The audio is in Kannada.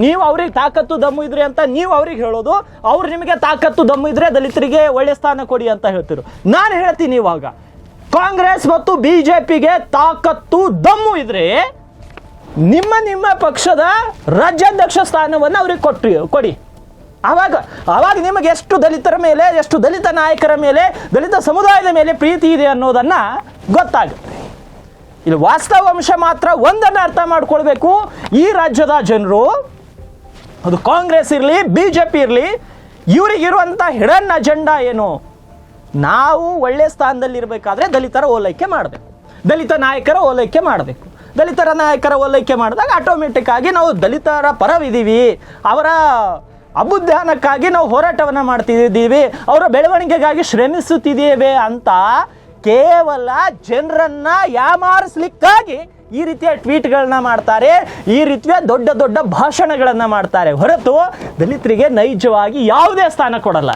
ನೀವು ಅವ್ರಿಗೆ ತಾಕತ್ತು ದಮ್ಮು ಇದ್ರಿ ಅಂತ ನೀವು ಅವ್ರಿಗೆ ಹೇಳೋದು, ಅವ್ರು ನಿಮಗೆ ತಾಕತ್ತು ದಮ್ಮು ಇದ್ರೆ ದಲಿತರಿಗೆ ಒಳ್ಳೆ ಸ್ಥಾನ ಕೊಡಿ ಅಂತ ಹೇಳ್ತಿರು. ನಾನು ಹೇಳ್ತೀನಿ ಇವಾಗ ಕಾಂಗ್ರೆಸ್ ಮತ್ತು ಬಿಜೆಪಿಗೆ ತಾಕತ್ತು ದಮ್ಮು ಇದ್ರೆ ನಿಮ್ಮ ಪಕ್ಷದ ರಾಜ್ಯಾಧ್ಯಕ್ಷ ಸ್ಥಾನವನ್ನು ಅವ್ರಿಗೆ ಕೊಡಿ. ಆವಾಗ ನಿಮಗೆ ಎಷ್ಟು ದಲಿತರ ಮೇಲೆ, ಎಷ್ಟು ದಲಿತ ನಾಯಕರ ಮೇಲೆ, ದಲಿತ ಸಮುದಾಯದ ಮೇಲೆ ಪ್ರೀತಿ ಇದೆ ಅನ್ನೋದನ್ನ ಗೊತ್ತಾಗುತ್ತೆ. ಇಲ್ಲಿ ವಾಸ್ತವಾಂಶ ಮಾತ್ರ ಒಂದನ್ನು ಅರ್ಥ ಮಾಡ್ಕೊಳ್ಬೇಕು, ಈ ರಾಜ್ಯದ ಜನರು, ಅದು ಕಾಂಗ್ರೆಸ್ ಇರಲಿ ಬಿಜೆಪಿ ಇರಲಿ, ಇವರಿಗಿರುವಂಥ ಹಿಡನ್ ಅಜೆಂಡಾ ಏನು? ನಾವು ಒಳ್ಳೆ ಸ್ಥಾನದಲ್ಲಿ ಇರಬೇಕಾದ್ರೆ ದಲಿತರ ಓಲೈಕೆ ಮಾಡಬೇಕು, ದಲಿತ ನಾಯಕರ ಓಲೈಕೆ ಮಾಡಬೇಕು. ದಲಿತರ ನಾಯಕರ ಓಲೈಕೆ ಮಾಡಿದಾಗ ಆಟೋಮೆಟಿಕ್ ಆಗಿ ನಾವು ದಲಿತರ ಪರವಿದ್ದೀವಿ, ಅವರ ಅಭ್ಯುತ್ಥಾನಕ್ಕಾಗಿ ನಾವು ಹೋರಾಟವನ್ನು ಮಾಡ್ತಿದ್ದೀವಿ, ಅವರ ಬೆಳವಣಿಗೆಗಾಗಿ ಶ್ರಮಿಸುತ್ತಿದ್ದೇವೆ ಅಂತ ಕೇವಲ ಜನರನ್ನ ಯಾಮಾರಿಸ್ಲಿಕ್ಕಾಗಿ ಈ ರೀತಿಯ ಟ್ವೀಟ್ಗಳನ್ನ ಮಾಡ್ತಾರೆ, ಈ ರೀತಿಯ ದೊಡ್ಡ ದೊಡ್ಡ ಭಾಷಣಗಳನ್ನು ಮಾಡ್ತಾರೆ ಹೊರತು ದಲಿತರಿಗೆ ನೈಜವಾಗಿ ಯಾವುದೇ ಸ್ಥಾನ ಕೊಡಲ್ಲ.